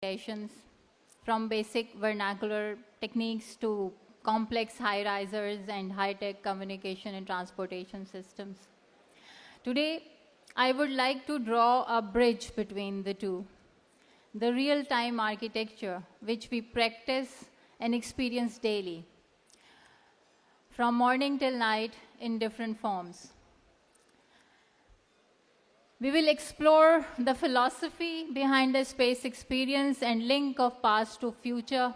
applications, from basic vernacular techniques to complex high-risers and high-tech communication and transportation systems. Today, I would like to draw a bridge between the two. The real-time architecture, which we practice and experience daily, from morning till night in different forms. We will explore the philosophy behind the space experience and link of past to future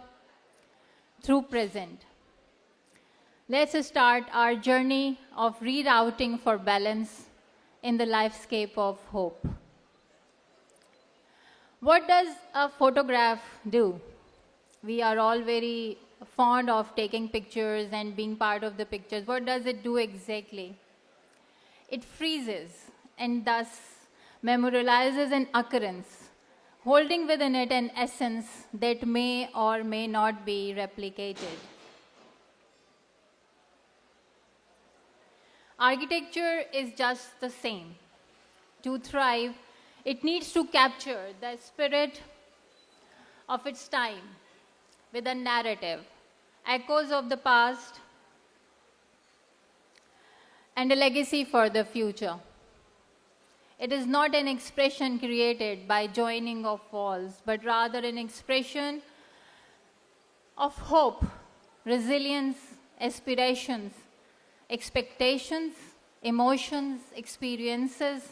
through present. Let's start our journey of rerouting for balance in the lifescape of hope. What does a photograph do? We are all very fond of taking pictures and being part of the pictures. What does it do exactly? It freezes and thus memorializes an occurrence, holding within it an essence that may or may not be replicated. Architecture is just the same. To thrive, it needs to capture the spirit of its time with a narrative, echoes of the past, and a legacy for the future. It is not an expression created by joining of walls, but rather an expression of hope, resilience, aspirations, expectations, emotions, experiences,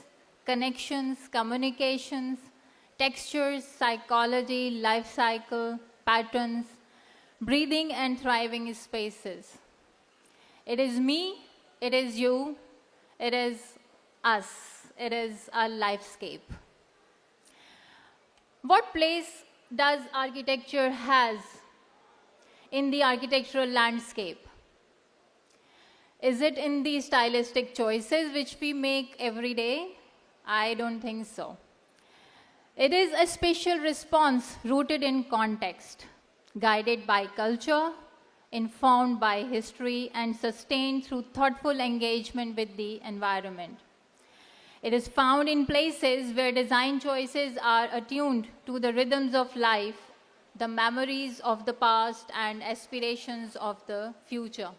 connections, communications, textures, psychology, life cycle, patterns, breathing and thriving spaces. It is me, it is you, it is us. It is a lifescape. What place does architecture has in the architectural landscape? Is it in the stylistic choices which we make every day? I don't think so. It is a spatial response rooted in context, guided by culture, informed by history, and sustained through thoughtful engagement with the environment. It is found in places where design choices are attuned to the rhythms of life, the memories of the past, and aspirations of the future.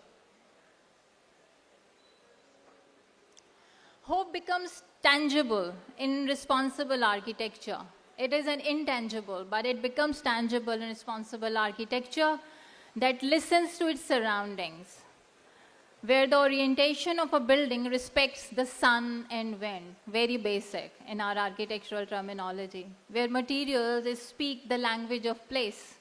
Hope becomes tangible in responsible architecture. It is an intangible, but it becomes tangible in responsible architecture that listens to its surroundings, where the orientation of a building respects the sun and wind, very basic in our architectural terminology, where materials speak the language of place,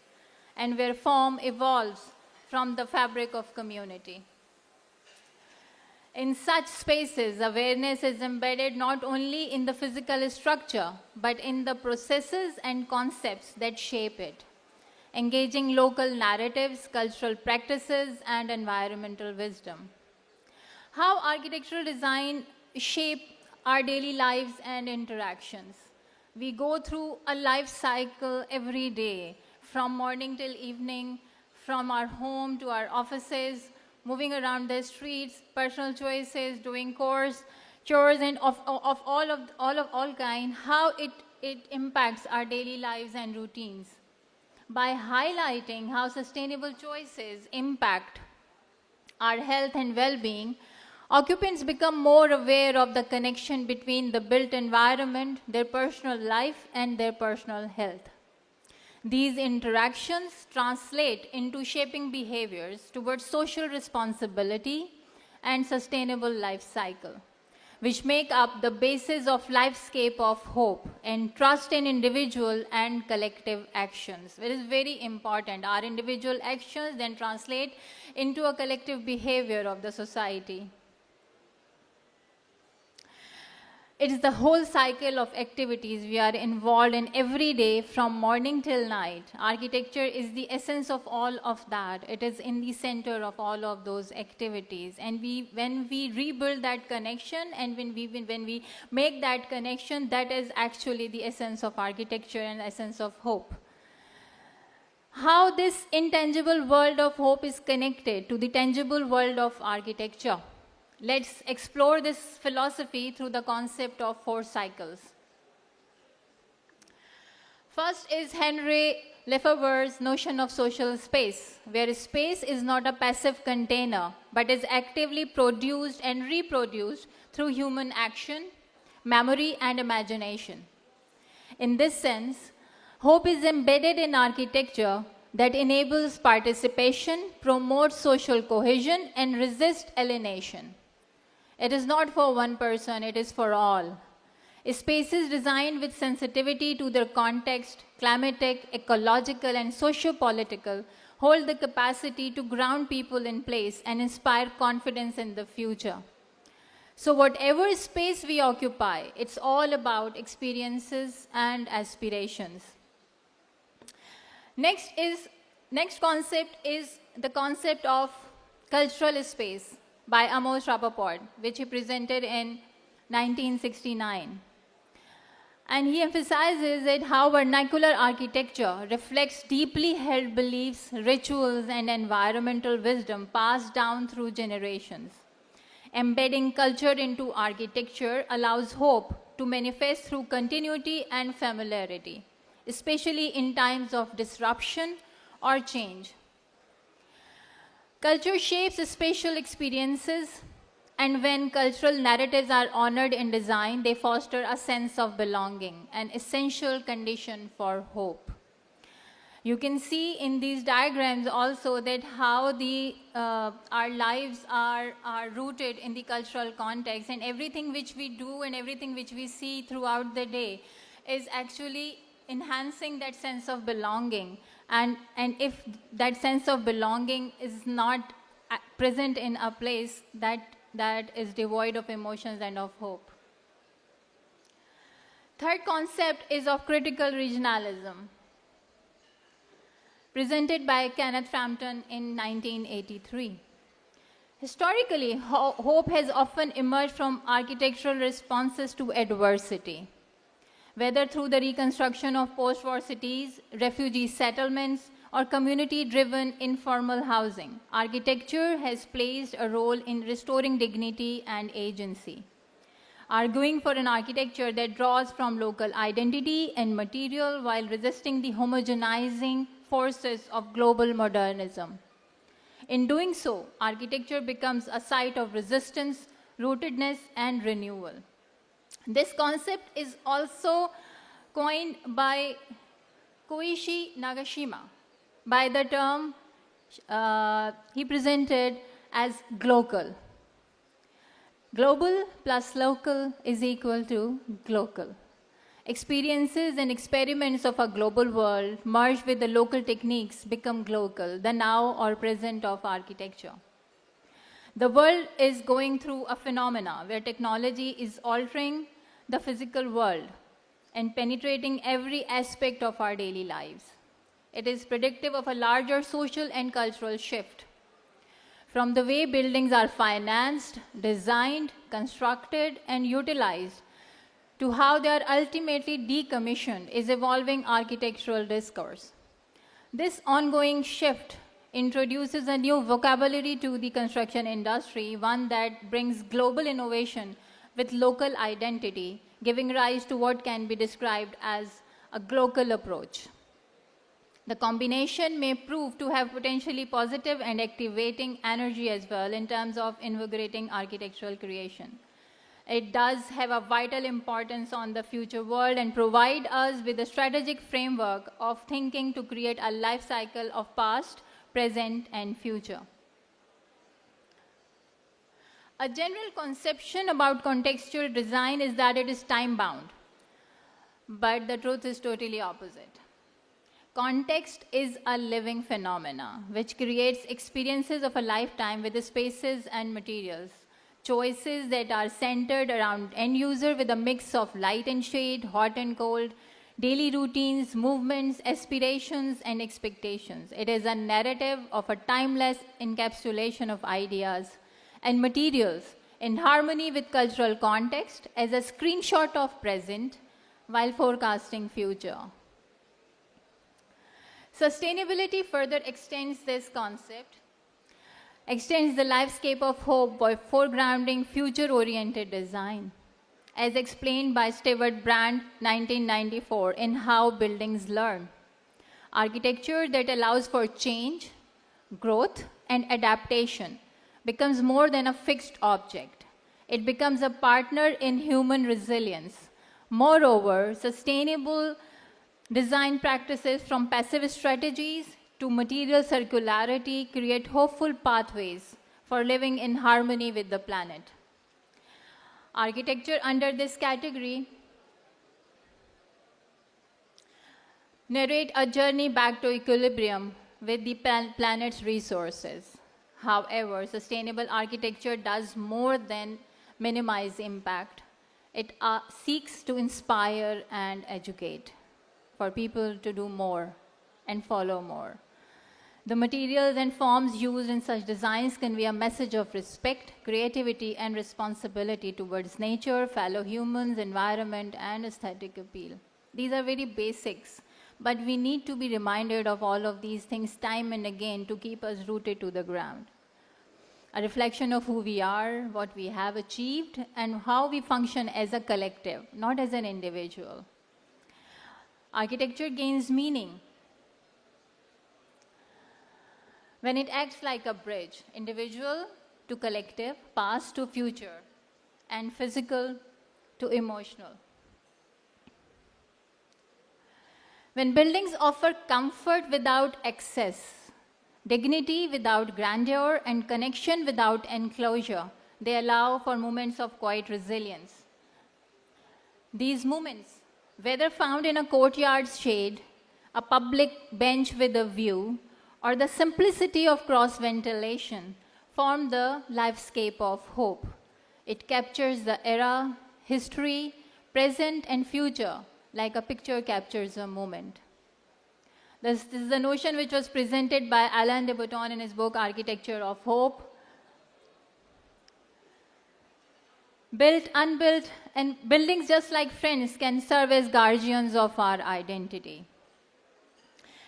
and where form evolves from the fabric of community. In such spaces, awareness is embedded not only in the physical structure, but in the processes and concepts that shape it, engaging local narratives, cultural practices, and environmental wisdom. How architectural design shape our daily lives and interactions. We go through a life cycle every day, from morning till evening, from our home to our offices, moving around the streets, personal choices, doing chores, and of all kind, how it impacts our daily lives and routines. By highlighting how sustainable choices impact our health and well-being, occupants become more aware of the connection between the built environment, their personal life, and their personal health. These interactions translate into shaping behaviors towards social responsibility and sustainable life cycle, which make up the basis of lifescape of hope and trust in individual and collective actions. It is very important. Our individual actions then translate into a collective behavior of the society. It is the whole cycle of activities we are involved in every day from morning till night. Architecture is the essence of all of that. It is in the center of all of those activities. And when we rebuild that connection and when we make that connection, that is actually the essence of architecture and essence of hope. How this intangible world of hope is connected to the tangible world of architecture. Let's explore this philosophy through the concept of 4 cycles. First is Henry Lefebvre's notion of social space, where space is not a passive container, but is actively produced and reproduced through human action, memory, and imagination. In this sense, hope is embedded in architecture that enables participation, promotes social cohesion, and resists alienation. It is not for one person, it is for all. Spaces designed with sensitivity to their context, climatic, ecological, and socio-political, hold the capacity to ground people in place and inspire confidence in the future. So whatever space we occupy, it's all about experiences and aspirations. Next concept is the concept of cultural space by Amos Rappaport, which he presented in 1969. And he emphasizes that how vernacular architecture reflects deeply held beliefs, rituals, and environmental wisdom passed down through generations. Embedding culture into architecture allows hope to manifest through continuity and familiarity, especially in times of disruption or change. Culture shapes spatial experiences, and when cultural narratives are honored in design, they foster a sense of belonging, an essential condition for hope. You can see in these diagrams also that how our lives are rooted in the cultural context, and everything which we do and everything which we see throughout the day is actually enhancing that sense of belonging. And if that sense of belonging is not present in a place, that is devoid of emotions and of hope. Third concept is of critical regionalism, presented by Kenneth Frampton in 1983. Historically, hope has often emerged from architectural responses to adversity, whether through the reconstruction of post-war cities, refugee settlements, or community-driven informal housing. Architecture has played a role in restoring dignity and agency, arguing for an architecture that draws from local identity and material while resisting the homogenizing forces of global modernism. In doing so, architecture becomes a site of resistance, rootedness, and renewal. This concept is also coined by Koichi Nagashima by the term he presented as glocal. Global plus local is equal to glocal. Experiences and experiments of a global world merged with the local techniques become glocal, the now or present of architecture. The world is going through a phenomena where technology is altering the physical world and penetrating every aspect of our daily lives. It is predictive of a larger social and cultural shift. From the way buildings are financed, designed, constructed, and utilized, to how they are ultimately decommissioned, is evolving architectural discourse. This ongoing shift introduces a new vocabulary to the construction industry, one that brings global innovation with local identity, giving rise to what can be described as a glocal approach. The combination may prove to have potentially positive and activating energy as well in terms of invigorating architectural creation. It does have a vital importance on the future world and provide us with a strategic framework of thinking to create a life cycle of past, present, and future. A general conception about contextual design is that it is time-bound, but the truth is totally opposite. Context is a living phenomena which creates experiences of a lifetime with the spaces and materials, choices that are centered around end user with a mix of light and shade, hot and cold, daily routines, movements, aspirations, and expectations. It is a narrative of a timeless encapsulation of ideas and materials in harmony with cultural context as a screenshot of present while forecasting future. Sustainability further extends this concept, extends the lifescape of hope by foregrounding future-oriented design. as explained by Stewart Brand 1994 in How Buildings Learn. Architecture that allows for change, growth, and adaptation becomes more than a fixed object. It becomes a partner in human resilience. Moreover, sustainable design practices from passive strategies to material circularity create hopeful pathways for living in harmony with the planet. Architecture under this category narrate a journey back to equilibrium with the planet's resources. However, sustainable architecture does more than minimize impact. It seeks to inspire and educate for people to do more and follow more. The materials and forms used in such designs convey a message of respect, creativity, and responsibility towards nature, fellow humans, environment, and aesthetic appeal. These are very basics, but we need to be reminded of all of these things time and again to keep us rooted to the ground. A reflection of who we are, what we have achieved, and how we function as a collective, not as an individual. Architecture gains meaning when it acts like a bridge, individual to collective, past to future, and physical to emotional. When buildings offer comfort without excess, dignity without grandeur, and connection without enclosure, they allow for moments of quiet resilience. These moments, whether found in a courtyard's shade, a public bench with a view, or the simplicity of cross-ventilation, form the lifescape of hope. It captures the era, history, present, and future, like a picture captures a moment. This is the notion which was presented by Alain de Botton in his book, Architecture of Hope. Built, unbuilt, and buildings just like friends can serve as guardians of our identity.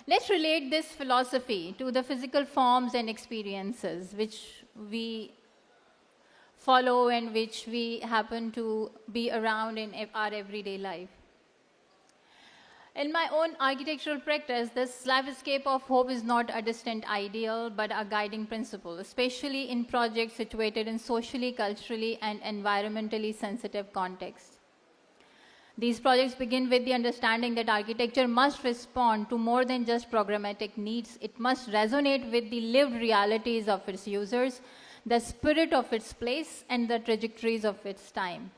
Let's relate this philosophy to the physical forms and experiences which we follow and which we happen to be around in our everyday life. In my own architectural practice, this lifescape of hope is not a distant ideal, but a guiding principle, especially in projects situated in socially, culturally, and environmentally sensitive contexts. These projects begin with the understanding that architecture must respond to more than just programmatic needs. It must resonate with the lived realities of its users, the spirit of its place, and the trajectories of its time.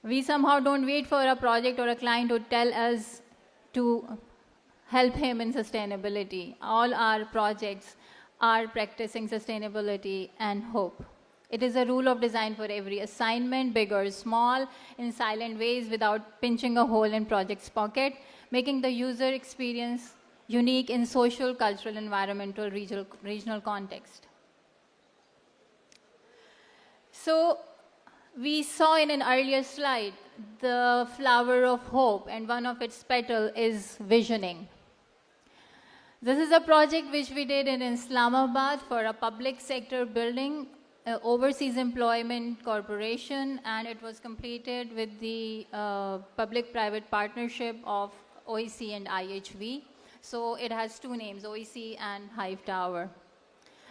We somehow don't wait for a project or a client to tell us to help him in sustainability. All our projects are practicing sustainability and hope. It is a rule of design for every assignment, big or small, in silent ways without pinching a hole in project's pocket, making the user experience unique in social, cultural, environmental, regional context. So, we saw in an earlier slide the flower of hope, and one of its petals is visioning. This is a project which we did in Islamabad for a public sector building, Overseas Employment Corporation, and it was completed with the public-private partnership of OEC and IHV. So it has two names, OEC and Hive Tower.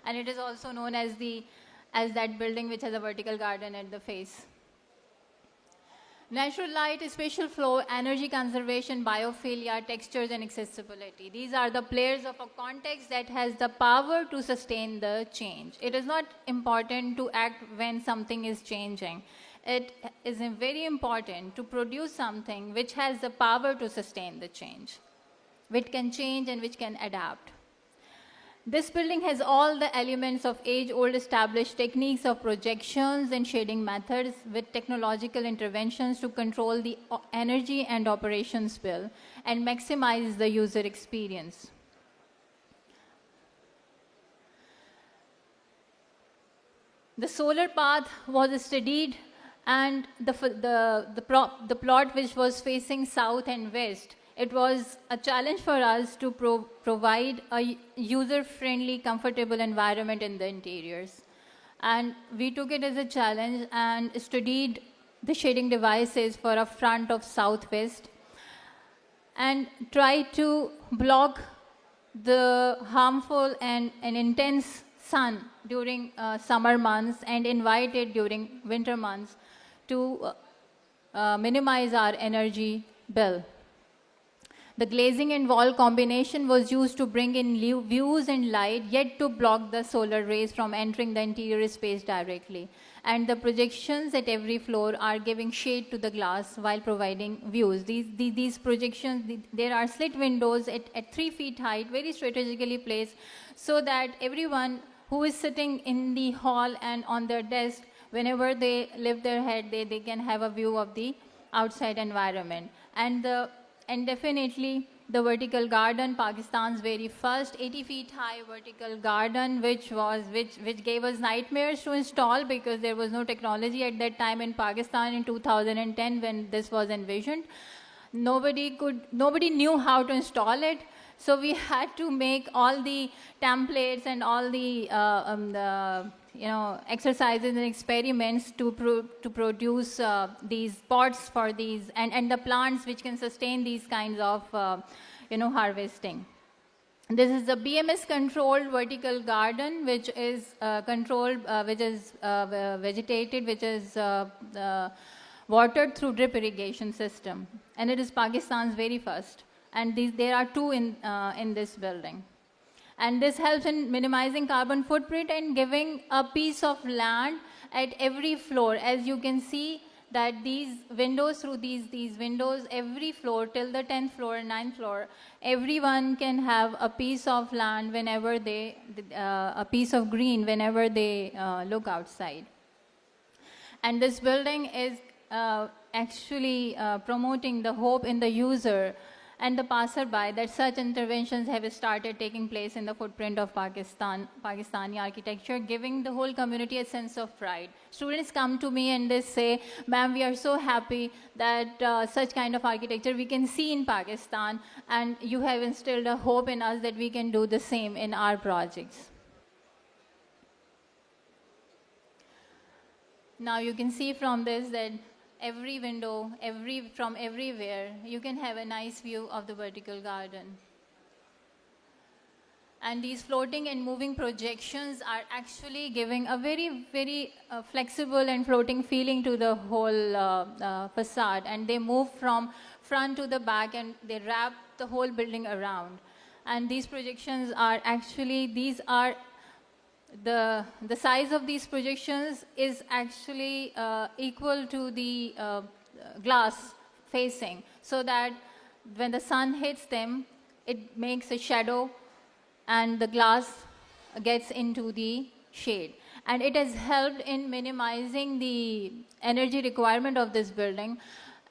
And it is also known as that building which has a vertical garden at the face. Natural light, spatial flow, energy conservation, biophilia, textures, and accessibility. These are the players of a context that has the power to sustain the change. It is not important to act when something is changing. It is very important to produce something which has the power to sustain the change, which can change and which can adapt. This building has all the elements of age-old established techniques of projections and shading methods with technological interventions to control the energy and operations bill and maximize the user experience. The solar path was studied, and the plot which was facing south and west, it was a challenge for us to provide a user-friendly, comfortable environment in the interiors. And we took it as a challenge and studied the shading devices for a front of southwest, and try to block the harmful and intense sun during summer months and invite it during winter months to minimize our energy bill. The glazing and wall combination was used to bring in views and light, yet to block the solar rays from entering the interior space directly. And the projections at every floor are giving shade to the glass while providing views. These projections, there are slit windows at 3 feet height, very strategically placed, so that everyone who is sitting in the hall and on their desk, whenever they lift their head, they can have a view of the outside environment. And definitely the vertical garden, Pakistan's very first 80 feet high vertical garden, which gave us nightmares to install because there was no technology at that time in Pakistan in 2010 when this was envisioned. Nobody knew how to install it. So we had to make all the templates and all the exercises and experiments to produce these pots for these and the plants which can sustain these kinds of harvesting. This is the BMS controlled vertical garden, which is controlled, which is vegetated, which is watered through drip irrigation system, and it is Pakistan's very first. And there are 2 in this building. And this helps in minimizing carbon footprint and giving a piece of land at every floor. As you can see that these windows, through these windows, every floor till the 10th floor and 9th floor, everyone can have a piece of land whenever a piece of green whenever they look outside. And this building is actually promoting the hope in the user and the passerby that such interventions have started taking place in the footprint of Pakistani architecture, giving the whole community a sense of pride. Students come to me and they say, ma'am, we are so happy that such kind of architecture we can see in Pakistan, and you have instilled a hope in us that we can do the same in our projects. Now you can see from this that every window, from everywhere, you can have a nice view of the vertical garden. And these floating and moving projections are actually giving a very, very flexible and floating feeling to the whole facade. And they move from front to the back and they wrap the whole building around. And these projections are actually, the size of these projections is actually equal to the glass facing, so that when the sun hits them, it makes a shadow and the glass gets into the shade. And it has helped in minimizing the energy requirement of this building.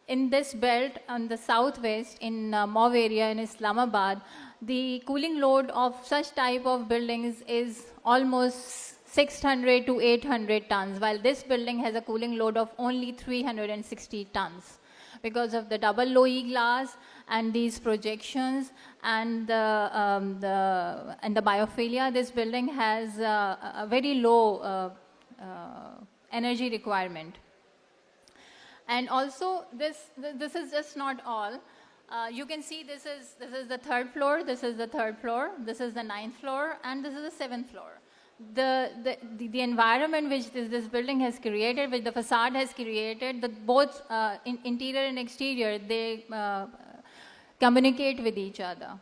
In this belt on the southwest, in Mauve area in Islamabad, the cooling load of such type of buildings is almost 600 to 800 tons, while this building has a cooling load of only 360 tons. Because of the double low E glass and these projections and the biophilia, this building has a very low energy requirement. And also, this is just not all. You can see this is the 3rd floor, this is the 3rd floor, this is the 9th floor, and this is the 7th floor. The environment which this building has created, which the facade has created, both interior and exterior, they communicate with each other.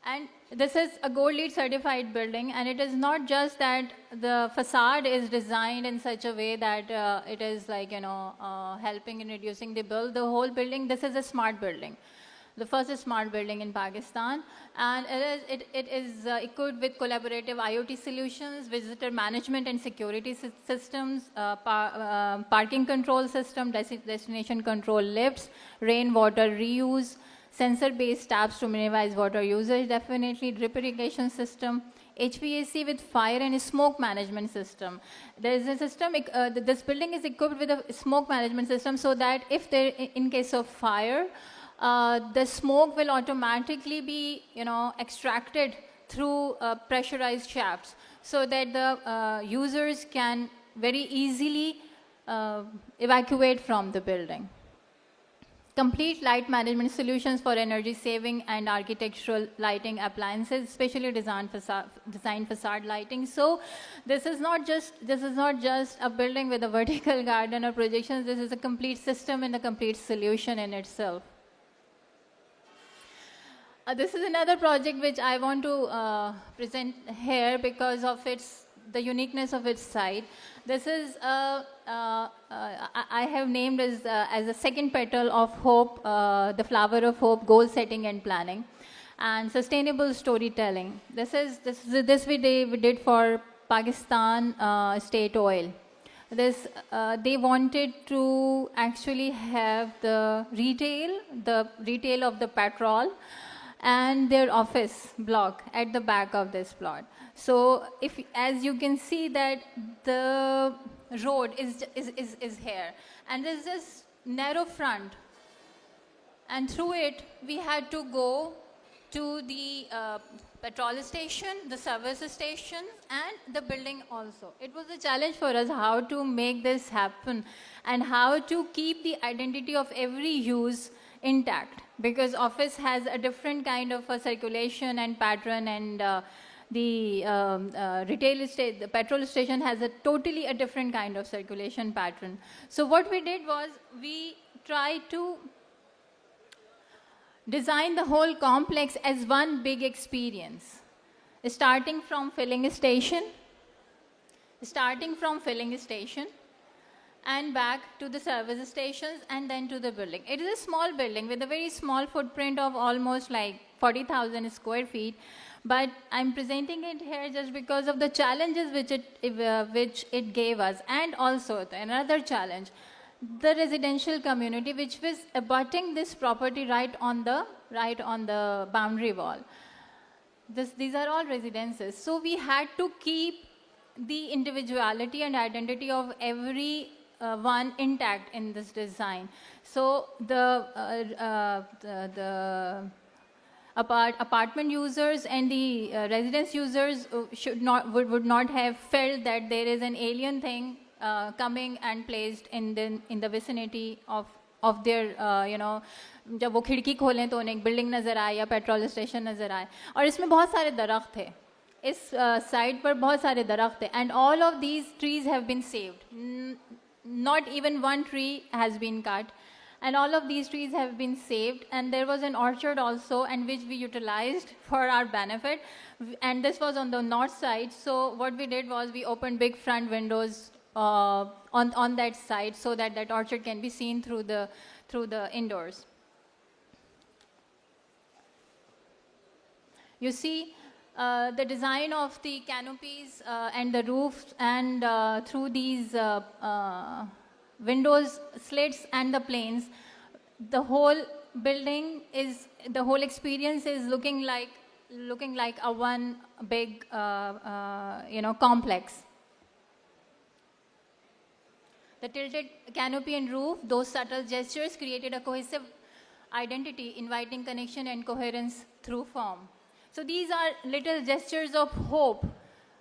And this is a Gold LEED certified building, and it is not just that the facade is designed in such a way that it is like, helping in reducing the bill. The whole building, this is a smart building. The first smart building in Pakistan, and it is equipped with collaborative IoT solutions, visitor management and security systems, parking control system, destination control lifts, rainwater reuse, sensor-based taps to minimize water usage, definitely drip irrigation system, HVAC with fire and smoke management system. There is a system, this building is equipped with a smoke management system so that if there, in case of fire, the smoke will automatically be, extracted through pressurized shafts, so that the users can very easily evacuate from the building. Complete light management solutions for energy saving and architectural lighting appliances, especially designed facade lighting. So this is not just a building with a vertical garden or projections. This is a complete system and a complete solution in itself. This is another project which I want to present here because of the uniqueness of its site. This is I have named as a second petal of hope, the flower of hope, goal setting and planning, and sustainable storytelling. This we did for Pakistan State Oil. They wanted to actually have the retail of the petrol and their office block at the back of this plot. So as you can see that the road is here, and there's this narrow front, and through it we had to go to the petrol station, the service station, and the building also. It was a challenge for us how to make this happen and how to keep the identity of every use intact, because office has a different kind of a circulation and pattern, and the petrol station has a totally different kind of circulation pattern. So what we did was we tried to design the whole complex as one big experience, starting from filling station and back to the service stations and then to the building. It is a small building with a very small footprint of almost like 40,000 square feet, but I'm presenting it here just because of the challenges which it gave us, and also another challenge, the residential community which was abutting this property right on the boundary wall. These are all residences, so we had to keep the individuality and identity of every one intact in this design. So the apartment users and the residence users would not have felt that there is an alien thing coming and placed in the vicinity of their जब वो खिड़की खोलें तो उन्हें एक building नज़र आए या पेट्रोल स्टेशन नज़र आए. और इसमें बहुत सारे दरख्त थे, इस साइड पर बहुत सारे दरख्त थे, and all of these trees have been saved. Not even one tree has been cut, and all of these trees have been saved. And there was an orchard also, and which we utilized for our benefit, and this was on the north side. So what we did was we opened big front windows on that side so that orchard can be seen through the indoors. You see the design of the canopies and the roofs, and through these windows, slits, and the planes, the whole experience is looking like a one big complex. The tilted canopy and roof, those subtle gestures created a cohesive identity, inviting connection and coherence through form. So these are little gestures of hope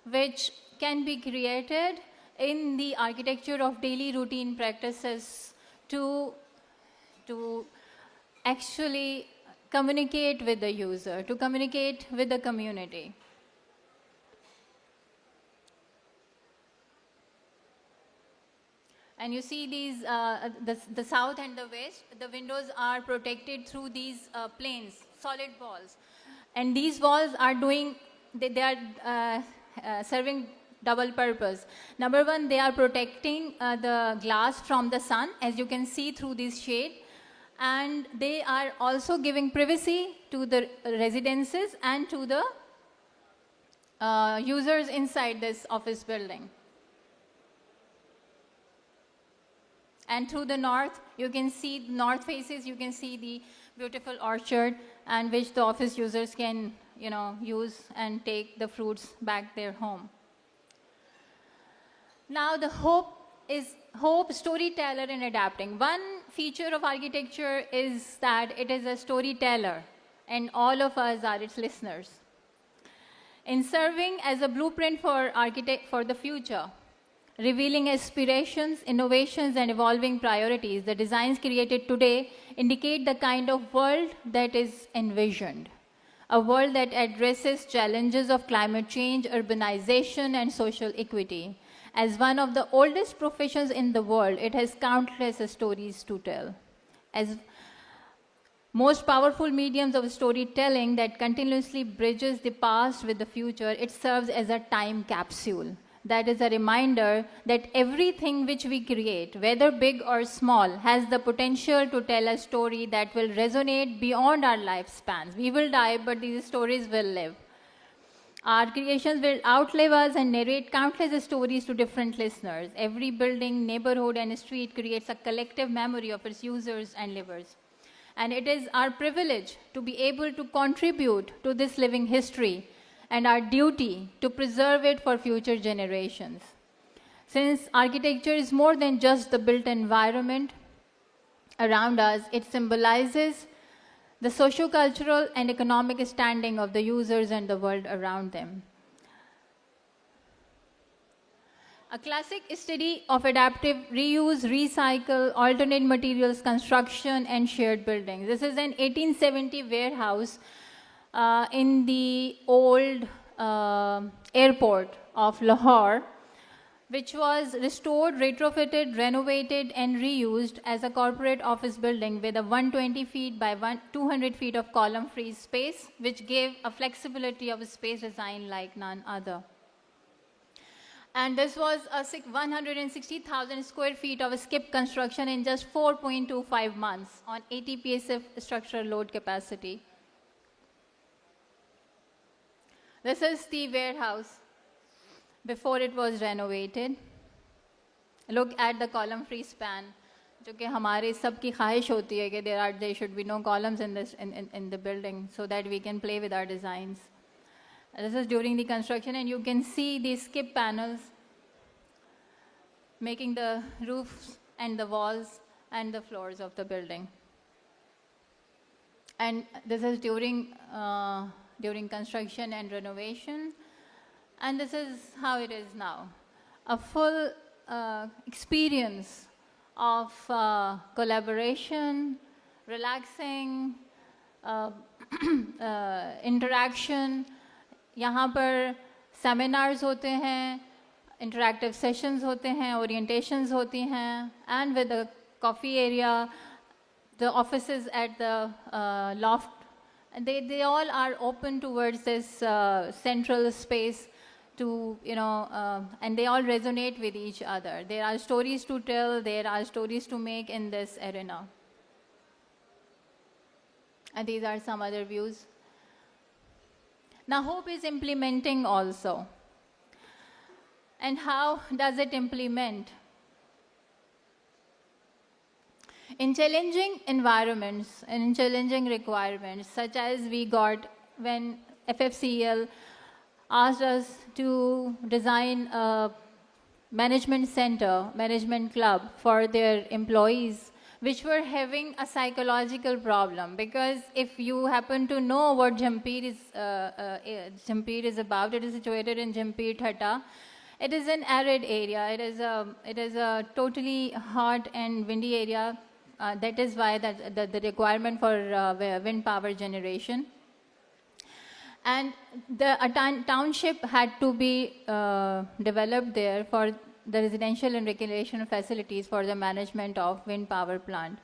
which can be created in the architecture of daily routine practices to actually communicate with the user, to communicate with the community. And you see these, the south and the west, the windows are protected through these planes, solid walls. And these walls are they are serving double purpose. Number one, they are protecting the glass from the sun, as you can see through this shade. And they are also giving privacy to the residences and to the users inside this office building. And through the north, you can see north faces, you can see the beautiful orchard, and which the office users can use and take the fruits back their home. Now the hope, storyteller in adapting. One feature of architecture is that it is a storyteller, and all of us are its listeners. In serving as a blueprint for the future, revealing aspirations, innovations, and evolving priorities. The designs created today indicate the kind of world that is envisioned. A world that addresses challenges of climate change, urbanization, and social equity. As one of the oldest professions in the world, it has countless stories to tell. As most powerful mediums of storytelling that continuously bridges the past with the future, it serves as a time capsule. That is a reminder that everything which we create, whether big or small, has the potential to tell a story that will resonate beyond our lifespans. We will die, but these stories will live. Our creations will outlive us and narrate countless stories to different listeners. Every building, neighborhood, and street creates a collective memory of its users and livers. And it is our privilege to be able to contribute to this living history and our duty to preserve it for future generations. Since architecture is more than just the built environment around us, it symbolizes the socio-cultural and economic standing of the users and the world around them. A classic study of adaptive reuse, recycle, alternate materials construction, and shared buildings. This is an 1870 warehouse in the old airport of Lahore, which was restored, retrofitted, renovated, and reused as a corporate office building with a 120 feet by 200 feet of column-free space, which gave a flexibility of a space design like none other. And this was a 160,000 square feet of a skip construction in just 4.25 months on 80 PSF structural load capacity. This is the warehouse before it was renovated. Look at the column-free span, जो कि हमारे सब की ख्वाहिश होती है कि there should be no columns in the building so that we can play with our designs. This is during the construction, and you can see these skip panels making the roofs and the walls and the floors of the building. And this is during construction and renovation. And this is how it is now. A full experience of collaboration, relaxing, interaction. यहाँ पर seminars होते हैं, interactive sessions होते हैं, orientations होती हैं, and with the coffee area, the offices at the loft, they all are open towards this central space to, and they all resonate with each other. There are stories to tell, there are stories to make in this arena. And these are some other views. Now, Hope is implementing also. And how does it implement? In challenging environments and in challenging requirements, such as we got when FFCL asked us to design a management center, management club for their employees, which were having a psychological problem. Because if you happen to know what Jampeer is about, it is situated in Jampeer Thatta. It is an arid area. It is a totally hot and windy area. That is why the requirement for wind power generation. And the township had to be developed there for the residential and recreational facilities for the management of wind power plant.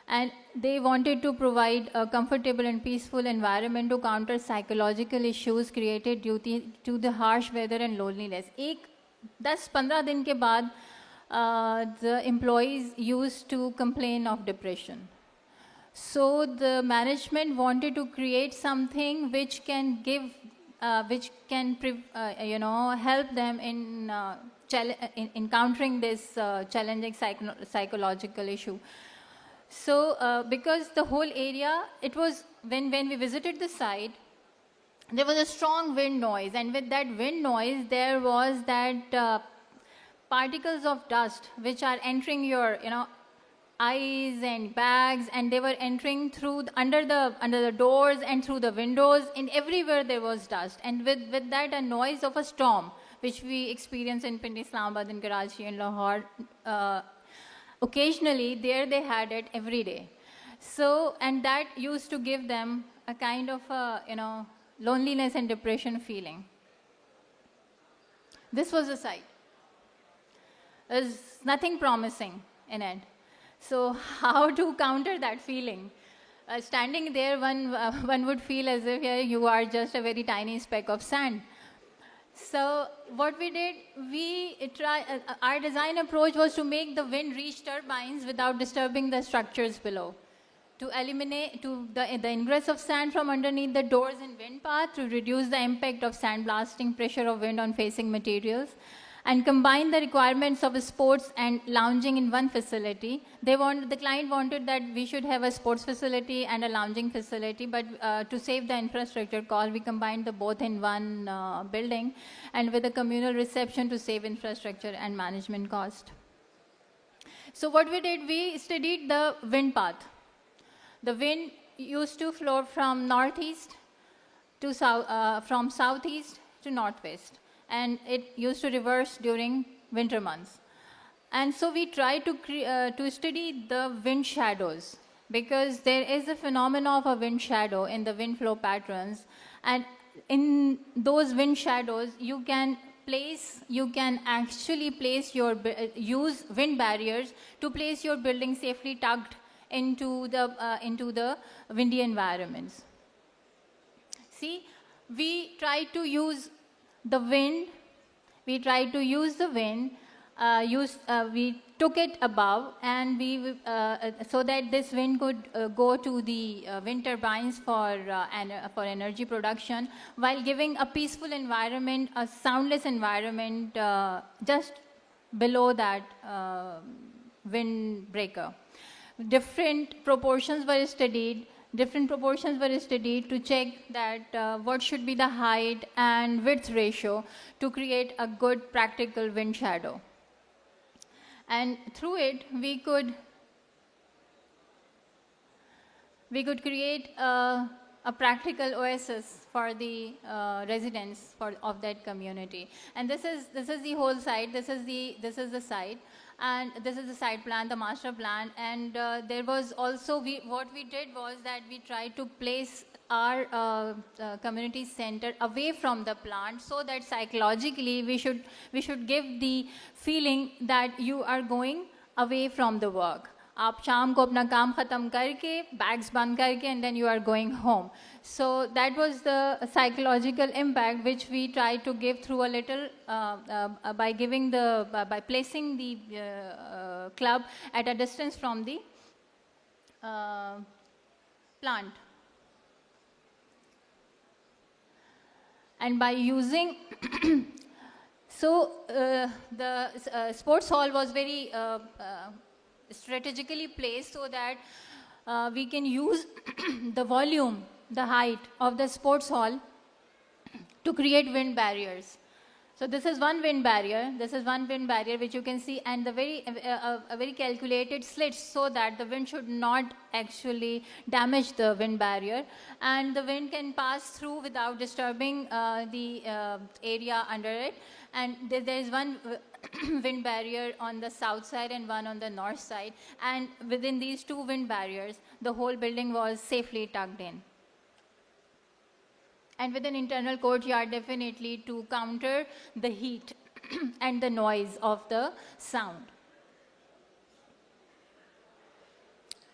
And they wanted to provide a comfortable and peaceful environment to counter psychological issues created due to the harsh weather and loneliness. 10-15 दिन के बाद the employees used to complain of depression. So the management wanted to create something which can give, help them in encountering this challenging psychological issue. So because the whole area, it was, when we visited the site, there was a strong wind noise, and with that wind noise, there was that particles of dust which are entering your, eyes and bags, and they were entering through under the doors and through the windows, and everywhere there was dust. And with that, a noise of a storm which we experience in Pind, Islamabad, in Karachi, and Lahore. Occasionally, there they had it every day. So, and that used to give them a kind of, loneliness and depression feeling. This was the site. There's nothing promising in it. So how to counter that feeling? Standing there, one would feel as if you are just a very tiny speck of sand. So what we did, our design approach was to make the wind reach turbines without disturbing the structures below, to eliminate the ingress of sand from underneath the doors in wind path, to reduce the impact of sandblasting pressure of wind on facing materials, and combine the requirements of sports and lounging in one facility. The client wanted that we should have a sports facility and a lounging facility, but to save the infrastructure cost, we combined the both in one building, and with a communal reception to save infrastructure and management cost. So what we did, we studied the wind path. The wind used to flow from northeast to south, from southeast to northwest, and it used to reverse during winter months. And so we tried to study the wind shadows, because there is a phenomenon of a wind shadow in the wind flow patterns, and in those wind shadows you can actually use wind barriers to place your building safely tucked into the windy environments. See, we try to use the wind. We took it above, and so that this wind could go to the wind turbines for energy production, while giving a peaceful environment, a soundless environment just below that windbreaker. Different proportions were studied to check that what should be the height and width ratio to create a good practical wind shadow. And through it, we could create a practical oasis for the residents of that community. And this is the whole site. This is the site. And this is the site plan, the master plan. And there was also, what we did was that we tried to place our community center away from the plant, so that psychologically we should give the feeling that you are going away from the work. आप शाम को अपना काम ख़त्म करके bags बंद करके and then you are going home. So that was the psychological impact which we tried to give through a little by placing the club at a distance from the plant. And by using the sports hall was very strategically placed, so that we can use the volume, the height of the sports hall to create wind barriers. So this is one wind barrier. Which you can see, and the very calculated slits, so that the wind should not actually damage the wind barrier, and the wind can pass through without disturbing the area under it. And there is one wind barrier on the south side and one on the north side, and within these two wind barriers, the whole building was safely tucked in. And with an internal courtyard, definitely, to counter the heat and the noise of the sound.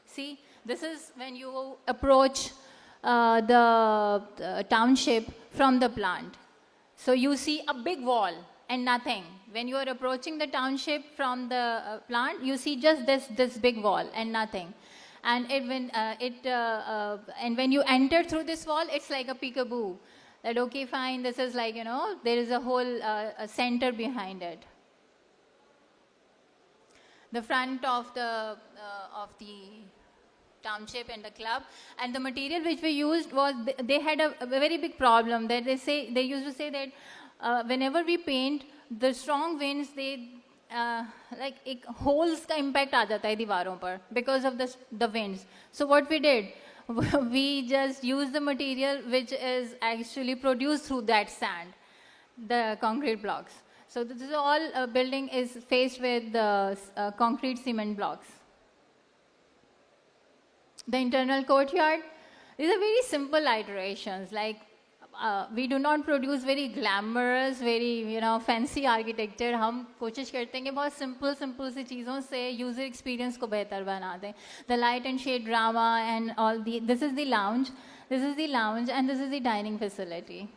See, this is when you approach the township from the plant. So you see a big wall and nothing. When you are approaching the township from the plant, you see just this big wall and nothing. And when you enter through this wall, it's like a peekaboo. That okay, fine, this is like, there is a whole center behind it. The front of the township and the club, and the material which we used was, they had a very big problem that they used to say that whenever we paint, the strong winds, like holes का impact आ जाता है दीवारों पर because of the winds. So what we did, we just used the material which is actually produced through that sand, the concrete blocks. So this is all building is faced with concrete cement blocks. The internal courtyard, these are very simple iterations. Like we do not produce very glamorous, very fancy architecture. हम कोशिश करते हैं कि बहुत simple सी चीज़ों से user experience को बेहतर बना दें. The light and shade drama and all the. This is the lounge, and this is the dining facility.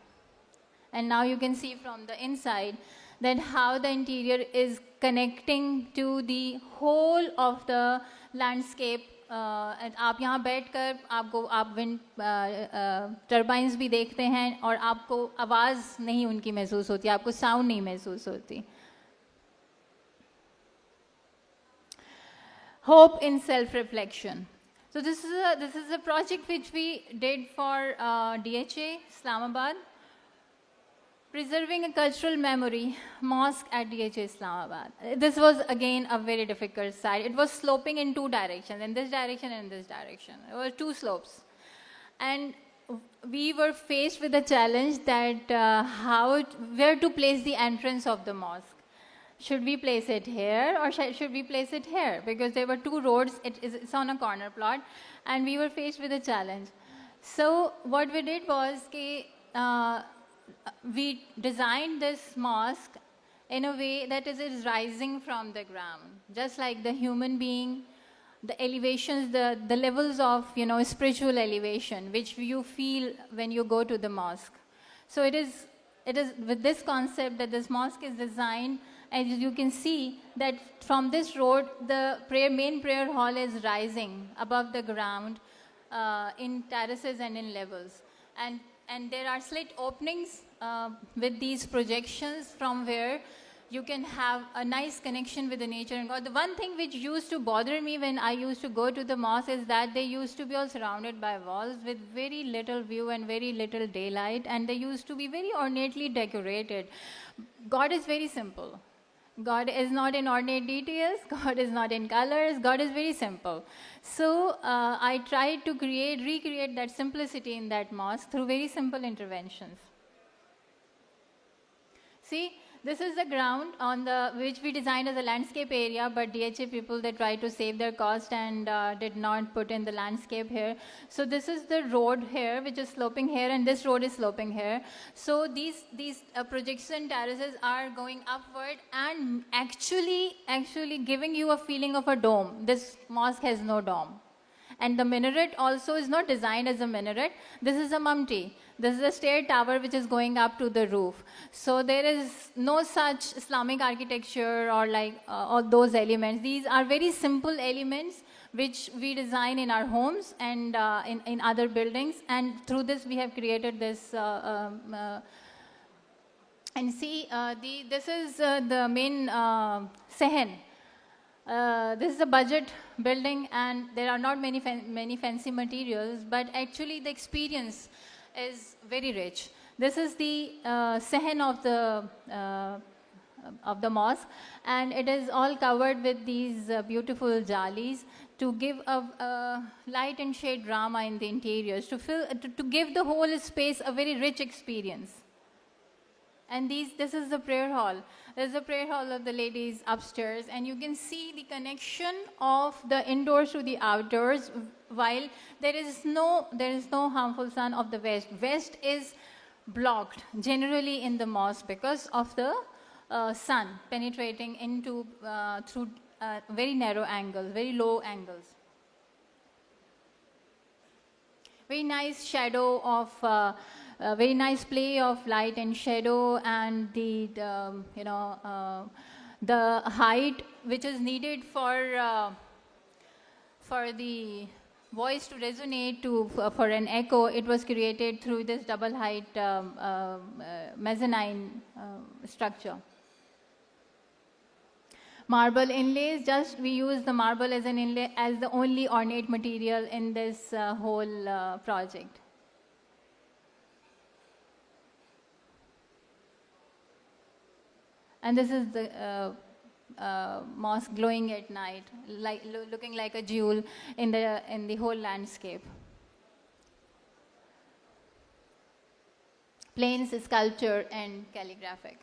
And now you can see from the inside that how the interior is connecting to the whole of the landscape. आप यहाँ बैठकर आप wind turbines भी देखते हैं और आपको आवाज़ नहीं उनकी महसूस होती, आपको साउंड नहीं महसूस होती. Hope in self-reflection. So this is a project which we did for DHA Islamabad. Preserving a cultural memory, mosque at DHA Islamabad. This was again a very difficult site. It was sloping in two directions, in this direction and in this direction. There were two slopes. And we were faced with the challenge that where to place the entrance of the mosque. Should we place it here or should we place it here? Because there were two roads, it's on a corner plot, and we were faced with a challenge. So what we did was we designed this mosque in a way that it is rising from the ground, just like the human being, the elevations, the levels of spiritual elevation, which you feel when you go to the mosque. So it is with this concept that this mosque is designed, as you can see that from this road, the main prayer hall is rising above the ground in terraces and in levels. And there are slit openings with these projections from where you can have a nice connection with the nature and God. The one thing which used to bother me when I used to go to the mosque is that they used to be all surrounded by walls with very little view and very little daylight, and they used to be very ornately decorated. God is very simple. God is not in ornate details, God is not in colors, God is very simple. So I tried to recreate that simplicity in that mosque through very simple interventions. See, this is the ground which we designed as a landscape area, but DHA people, they tried to save their cost and did not put in the landscape here. So this is the road here, which is sloping here, and this road is sloping here. So these projection terraces are going upward and actually giving you a feeling of a dome. This mosque has no dome. And the minaret also is not designed as a minaret. This is a mumti. This is a stair tower which is going up to the roof. So there is no such Islamic architecture or all those elements. These are very simple elements which we design in our homes and in other buildings. And through this we have created this. And see, this is the main Sehen. This is a budget building, and there are not many fancy materials, but actually the experience is very rich. This is the Sehen of the mosque, and it is all covered with these beautiful jalis to give a light and shade drama in the interiors, to give the whole space a very rich experience. And this is the prayer hall. There's a prayer hall of the ladies upstairs, and you can see the connection of the indoors to the outdoors, while there is no harmful sun of the west. West is blocked generally in the mosque because of the sun penetrating into through very narrow angles, very low angles. Very nice shadow of. A very nice play of light and shadow, and the height which is needed for the voice to resonate for an echo. It was created through this double height mezzanine structure. Marble inlays, we use the marble as an inlay as the only ornate material in this whole project. And this is the mosque glowing at night, looking like a jewel in the whole landscape. Plains, sculpture, and calligraphic.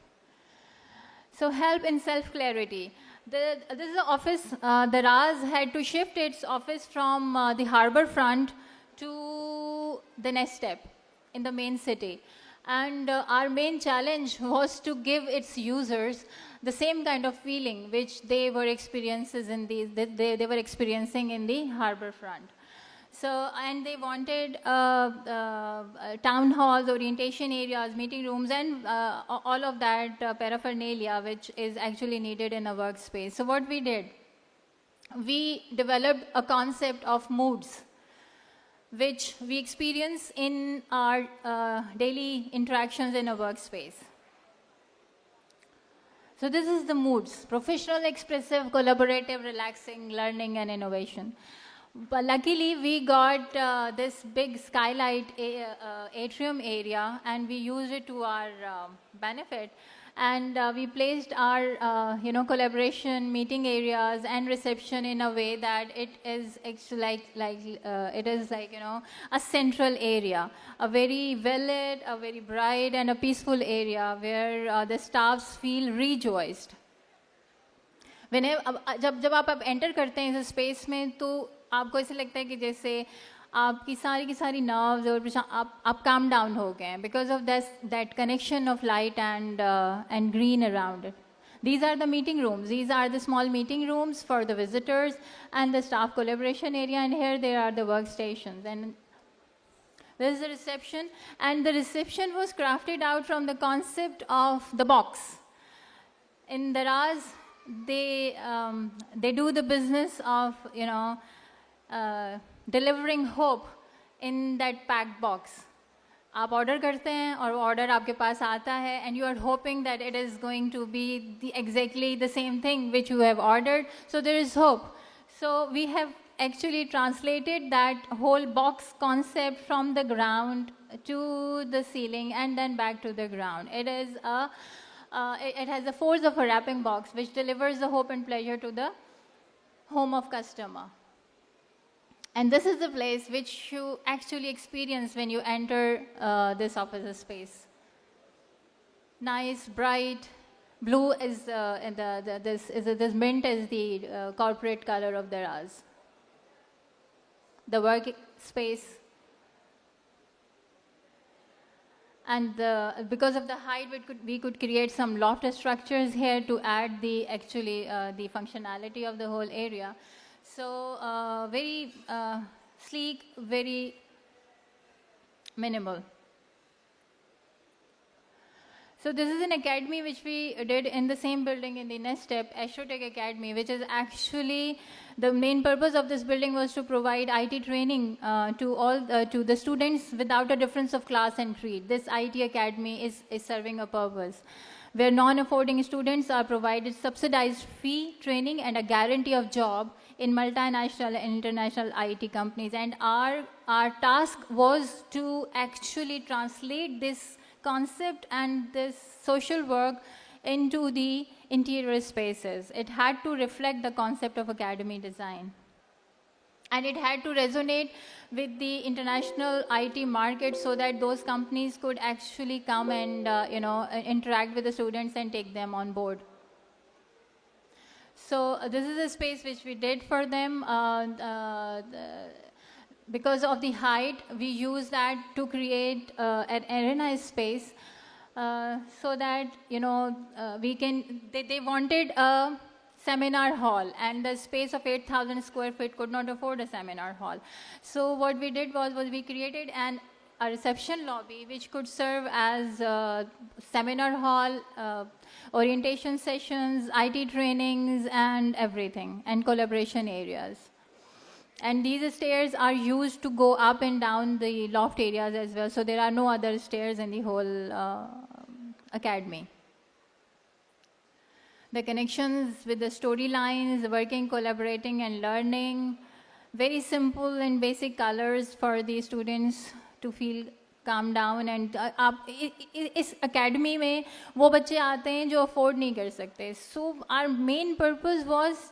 So help in self-clarity. This is the office, the RAS had to shift its office from the harbor front to the next step in the main city. And our main challenge was to give its users the same kind of feeling which they were experiencing in the harbor front. So, and they wanted town halls, orientation areas, meeting rooms, and all of that paraphernalia which is actually needed in a workspace. So what we did, we developed a concept of moods, which we experience in our daily interactions in a workspace. So this is the moods: professional, expressive, collaborative, relaxing, learning, and innovation. But luckily, we got this big skylight atrium area, and we used it to our benefit. And we placed our, collaboration, meeting areas, and reception in a way that it is actually a central area, a very well-lit, a very bright, and a peaceful area where the staffs feel rejoiced. जब आप enter करते हैं इस space में तो आपको ऐसे लगता है कि जैसे आपकी की सारी नर्व्स और आप काम डाउन हो गए हैं because of that connection of light and green around it. These are the meeting rooms. These are the small meeting rooms for the visitors and the staff collaboration area, and here there are the workstations. And this is the reception, and the reception was crafted out from the concept of the box. In the RAS, they do the business of delivering hope in that packed box. आप order करते हैं और order आपके पास आता है and you are hoping that it is going to be exactly the same thing which you have ordered, so there is hope. So we have actually translated that whole box concept from the ground to the ceiling and then back to the ground. It has the force of a wrapping box which delivers the hope and pleasure to the home of customer. And this is the place which you actually experience when you enter this office space. Nice, bright, blue is this mint is the corporate color of the RAS. The work space. And because of the height, we could create some loft structures here to add the functionality of the whole area. So very sleek, very minimal. So this is an academy which we did in the same building in the next step, Astrotech Academy, which is actually the main purpose of this building was to provide IT training to the students without a difference of class and creed. This IT Academy is serving a purpose where non-affording students are provided subsidized fee training and a guarantee of job in multinational and international IT companies. And our task was to actually translate this concept and this social work into the interior spaces. It had to reflect the concept of academy design. And it had to resonate with the international IT market so that those companies could actually come and interact with the students and take them on board. So this is a space which we did for them. Because of the height, we use that to create an arena space so that they wanted a seminar hall, and the space of 8,000 square feet could not afford a seminar hall. So what we did was we created a reception lobby which could serve as a seminar hall, orientation sessions, IT trainings, and everything, and collaboration areas. And these stairs are used to go up and down the loft areas as well, so there are no other stairs in the whole academy. The connections with the storylines, working, collaborating, and learning, very simple and basic colors for the students to feel calm down. And इस academy में वो बच्चे आते हैं जो afford नहीं कर सकते. So our main purpose was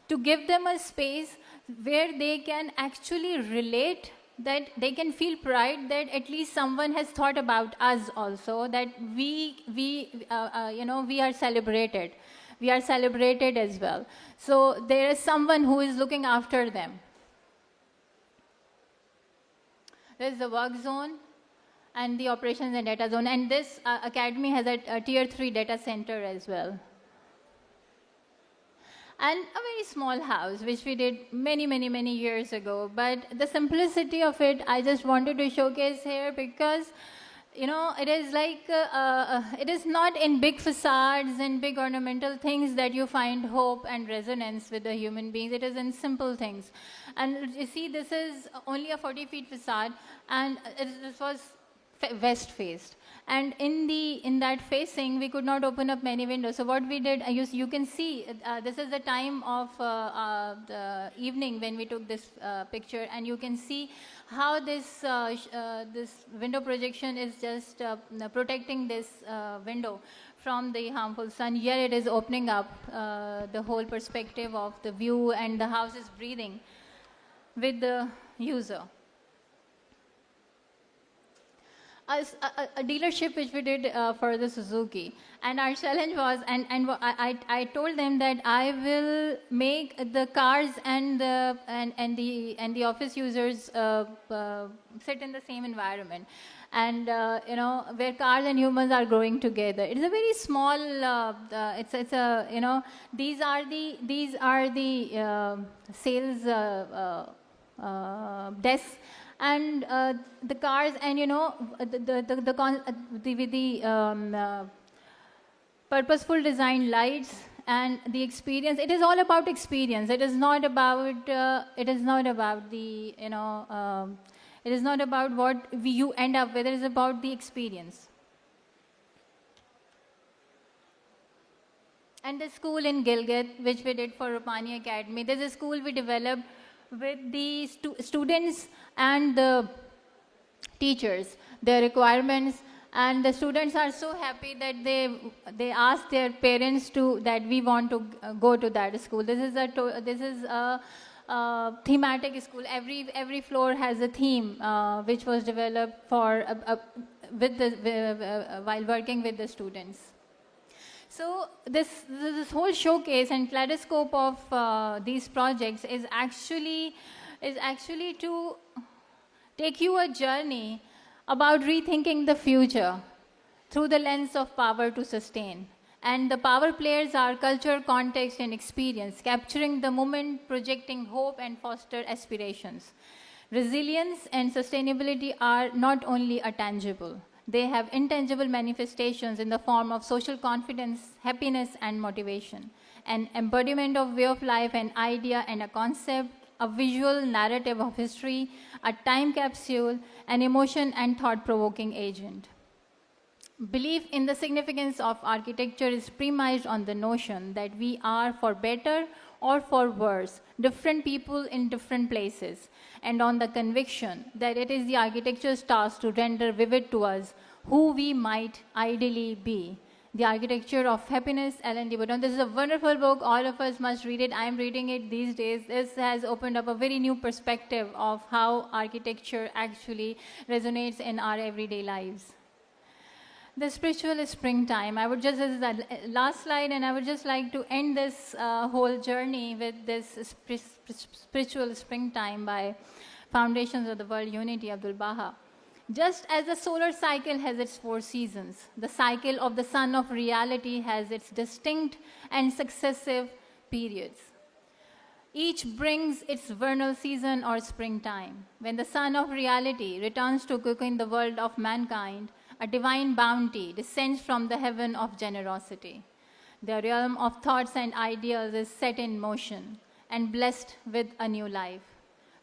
to give them a space where they can actually relate that they can feel pride that at least someone has thought about us also, that we are celebrated. We are celebrated as well. So there is someone who is looking after them. This is the work zone and the operations and data zone. And this academy has a tier 3 data center as well. And a very small house, which we did many years ago. But the simplicity of it, I just wanted to showcase here because, it is like, it is not in big facades and big ornamental things that you find hope and resonance with the human beings. It is in simple things. And you see, this is only a 40-feet facade, and this was west faced, and in that facing we could not open up many windows. So what we did, you can see, this is the time of the evening when we took this picture, and you can see how this window projection is just protecting this window from the harmful sun. Here it is opening up the whole perspective of the view, and the house is breathing with the user. A dealership which we did for the Suzuki, and our challenge was, and I told them that I will make the cars and the office users sit in the same environment, and where cars and humans are growing together. It is a very small. It's a these are the sales desks. And the cars, and the purposeful design lights and the experience. It is all about experience. It is not about. It is not about the It is not about what you end up with. It is about the experience. And the school in Gilgit, which we did for Rupani Academy, this is a school we developed with the students and the teachers, their requirements, and the students are so happy that they ask their parents that we want to go to that school. This is a thematic school. Every floor has a theme which was developed for while working with the students. So this whole showcase and kaleidoscope of these projects is actually to take you a journey about rethinking the future through the lens of power to sustain. And the power players are culture, context, and experience, capturing the moment, projecting hope, and foster aspirations. Resilience and sustainability are not only a tangible. They have intangible manifestations in the form of social confidence, happiness, and motivation, an embodiment of way of life, an idea and a concept, a visual narrative of history, a time capsule, an emotion and thought-provoking agent. Belief in the significance of architecture is premised on the notion that we are, for better or for worse, different people in different places, and on the conviction that it is the architecture's task to render vivid to us who we might ideally be. The Architecture of Happiness, L.N.D. Bodon. This is a wonderful book. All of us must read it. I am reading it these days. This has opened up a very new perspective of how architecture actually resonates in our everyday lives. The spiritual springtime. I would just, this is the last slide, and I would just like to end this whole journey with this spiritual springtime by Foundations of the World Unity, Abdul Baha. Just as the solar cycle has its 4 seasons, the cycle of the sun of reality has its distinct and successive periods. Each brings its vernal season or springtime. When the sun of reality returns to quicken the world of mankind, a divine bounty descends from the heaven of generosity. The realm of thoughts and ideas is set in motion and blessed with a new life.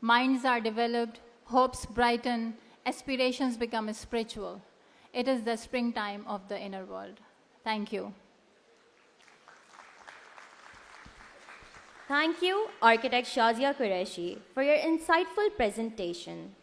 Minds are developed, hopes brighten, aspirations become spiritual. It is the springtime of the inner world. Thank you. Thank you, Architect Shazia Qureshi, for your insightful presentation.